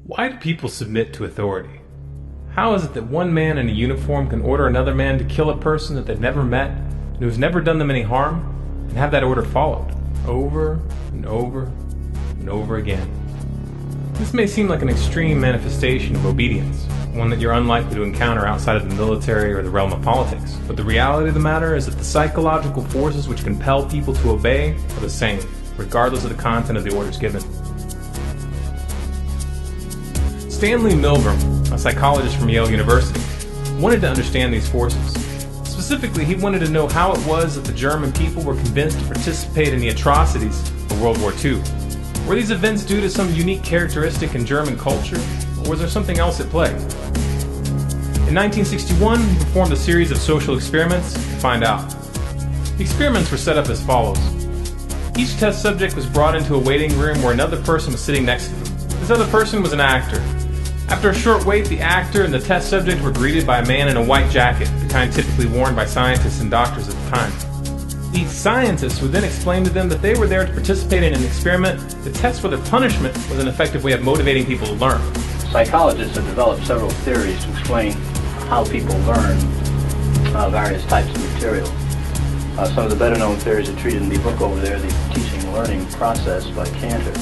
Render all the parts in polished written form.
Why do people submit to authority? How is it that one man in a uniform can order another man to kill a person that they've never met and who's never done them any harm, and have that order followed over and over and over again? This may seem like an extreme manifestation of obedience, one that you're unlikely to encounter outside of the military or the realm of politics, but the reality of the matter is that the psychological forces which compel people to obey are the same, regardless of the content of the orders given. Stanley Milgram, a psychologist from Yale University, wanted to understand these forces. Specifically, he wanted to know how it was that the German people were convinced to participate in the atrocities of World War II. Were these events due to some unique characteristic in German culture, or was there something else at play? In 1961, he performed a series of social experiments to find out. The experiments were set up as follows. Each test subject was brought into a waiting room where another person was sitting next to them. This other person was an actor. After a short wait, the actor and the test subject were greeted by a man in a white jacket, the kind typically worn by scientists and doctors at the time. The scientists would then explain to them that they were there to participate in an experiment to test whether punishment was an effective way of motivating people to learn. Psychologists have developed several theories to explain how people learn various types of material. Some of the better known theories are treated in the book over there, The Teaching and Learning Process by Cantor.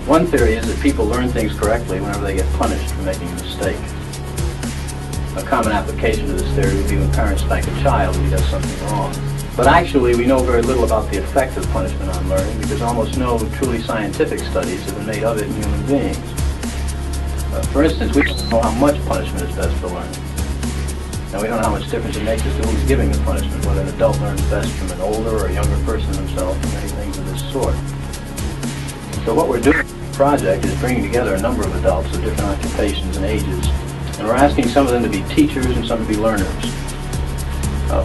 One theory is that people learn things correctly whenever they get punished for making a mistake. A common application of this theory would be when parents spank a child if he does something wrong. But actually, we know very little about the effect of punishment on learning because almost no truly scientific studies have been made of it in human beings. For instance, we don't know how much punishment is best for learning. And we don't know how much difference it makes as to who's giving the punishment, whether an adult learns best from an older or a younger person himself, and many things of this sort. So what we're doing in the project is bringing together a number of adults of different occupations and ages, and we're asking some of them to be teachers and some to be learners.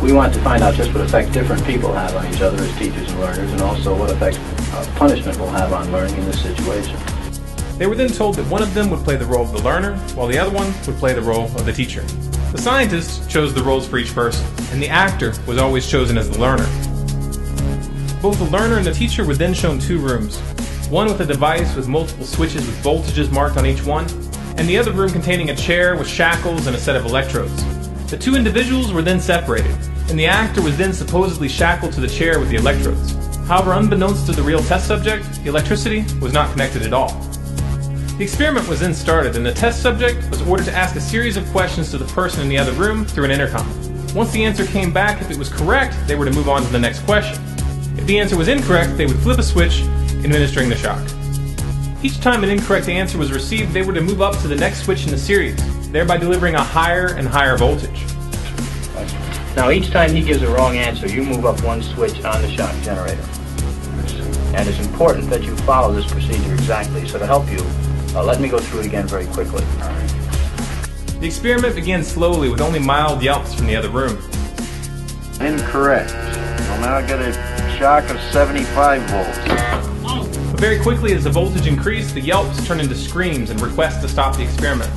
We want to find out just what effect different people have on each other as teachers and learners, and also what effect punishment will have on learning in this situation. They were then told that one of them would play the role of the learner, while the other one would play the role of the teacher. The scientists chose the roles for each person, and the actor was always chosen as the learner. Both the learner and the teacher were then shown two rooms, one with a device with multiple switches with voltages marked on each one, and the other room containing a chair with shackles and a set of electrodes. The two individuals were then separated, and the actor was then supposedly shackled to the chair with the electrodes. However, unbeknownst to the real test subject, the electricity was not connected at all. The experiment was then started, and the test subject was ordered to ask a series of questions to the person in the other room through an intercom. Once the answer came back, if it was correct, they were to move on to the next question. If the answer was incorrect, they would flip a switch, administering the shock. Each time an incorrect answer was received, they were to move up to the next switch in the series, thereby delivering a higher and higher voltage. Now each time he gives a wrong answer, you move up one switch on the shock generator. And it's important that you follow this procedure exactly, so to help you, let me go through it again very quickly. The experiment began slowly with only mild yelps from the other room. Incorrect. We'll now get a shock of 75 volts. But very quickly, as the voltage increased, the yelps turned into screams and requests to stop the experiment.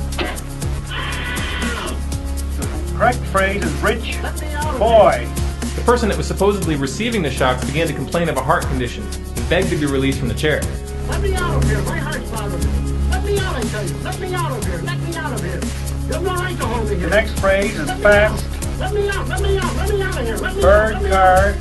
The correct phrase is rich boy. The person that was supposedly receiving the shocks began to complain of a heart condition and begged to be released from the chair. Let me out of here, my heart's bothering me. Let me out, I tell you. Let me out of here, let me out of here. You have no right to hold me here. The next phrase is fast. Let me out, let me out, let me out of here. Let me Bird, out, let me car,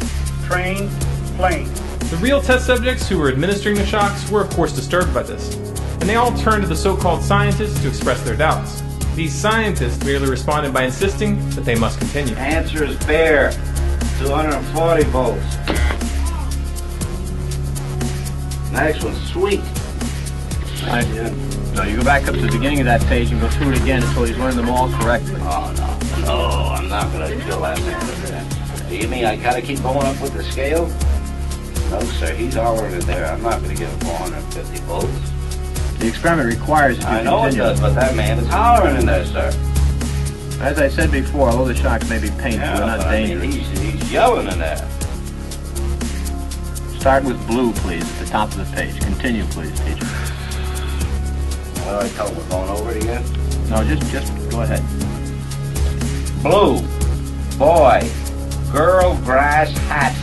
train, plane. The real test subjects who were administering the shocks were of course disturbed by this, and they all turned to the so-called scientists to express their doubts. These scientists merely responded by insisting that they must continue. Answer is fair. 240 volts. Next one's sweet. So you go back up to the beginning of that page and go through it again until he's learned them all correctly. Oh, no, I'm not going to kill that man. Do you mean I got to keep going up with the scale? No, sir, he's hollering in there. I'm not going to give him 450 volts. The experiment requires that you I know continue. it does, but that man is hollering in there, sir. As I said before, although the shocks may be painful, they're not but dangerous. I mean, he's yelling in there. Start with blue, please, at the top of the page. Continue, please, teacher. What do I tell him? We're going over it again? No, just go ahead. Blue, boy, girl, grass, hat.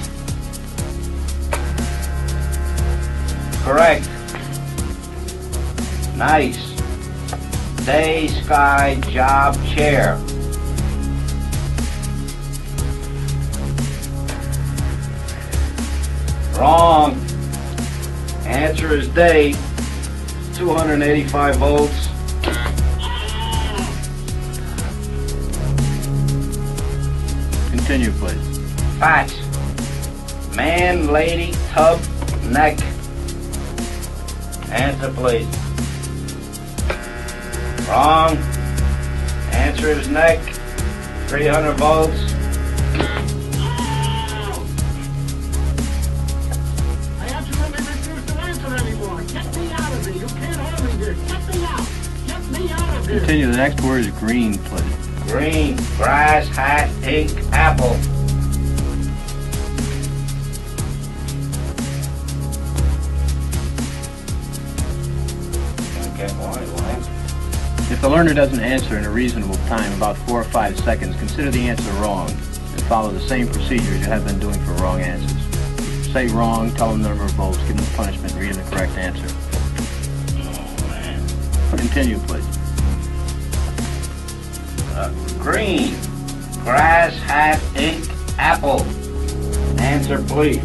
Correct. Nice. Day, sky, job, chair. Wrong. Answer is day. 285 volts. Continue, please. Facts. Man, lady, tub, neck. Answer, please. Wrong. Answer is neck. 300 volts. I absolutely refuse to answer anymore. Get me out of here. You can't hold me here. Get me out. Get me out of here. Continue. The next word is green, please. Green, grass, hat, ink, apple. Okay, why? If the learner doesn't answer in a reasonable time, about 4 or 5 seconds, consider the answer wrong and follow the same procedures you have been doing for wrong answers. Say wrong, tell them the number of volts, give them the punishment, read them the correct answer. Oh, man. Continue, please. Green, grass, hat, ink, apple. Answer, please.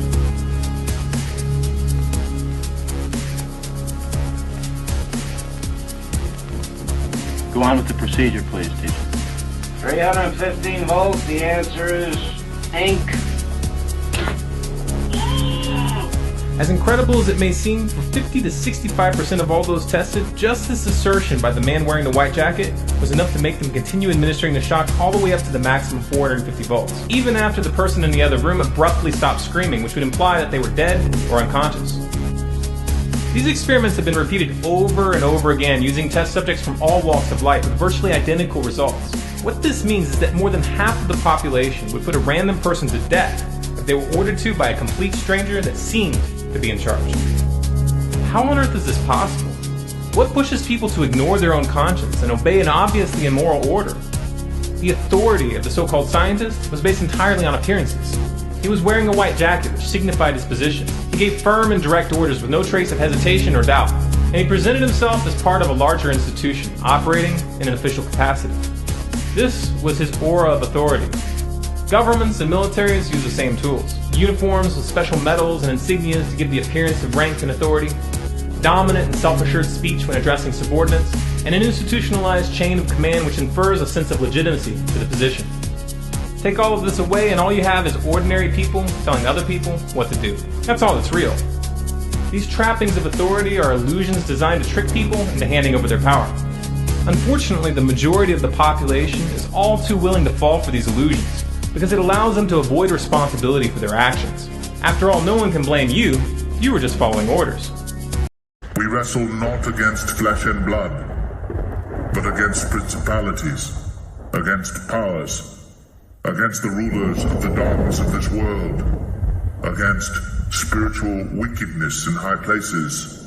Go on with the procedure, please, teacher. 315 volts, the answer is ink. As incredible as it may seem, for 50 to 65% of all those tested, just this assertion by the man wearing the white jacket was enough to make them continue administering the shock all the way up to the maximum 450 volts, even after the person in the other room abruptly stopped screaming, which would imply that they were dead or unconscious. These experiments have been repeated over and over again using test subjects from all walks of life with virtually identical results. What this means is that more than half of the population would put a random person to death if they were ordered to by a complete stranger that seemed to be in charge. How on earth is this possible? What pushes people to ignore their own conscience and obey an obviously immoral order? The authority of the so-called scientist was based entirely on appearances. He was wearing a white jacket which signified his position. He gave firm and direct orders with no trace of hesitation or doubt, and he presented himself as part of a larger institution, operating in an official capacity. This was his aura of authority. Governments and militaries use the same tools. Uniforms with special medals and insignias to give the appearance of rank and authority, dominant and self-assured speech when addressing subordinates, and an institutionalized chain of command which infers a sense of legitimacy to the position. Take all of this away and all you have is ordinary people telling other people what to do. That's all that's real. These trappings of authority are illusions designed to trick people into handing over their power. Unfortunately, the majority of the population is all too willing to fall for these illusions, because it allows them to avoid responsibility for their actions. After all, no one can blame you. You were just following orders. We wrestle not against flesh and blood, but against principalities, against powers, against the rulers of the darkness of this world, against spiritual wickedness in high places.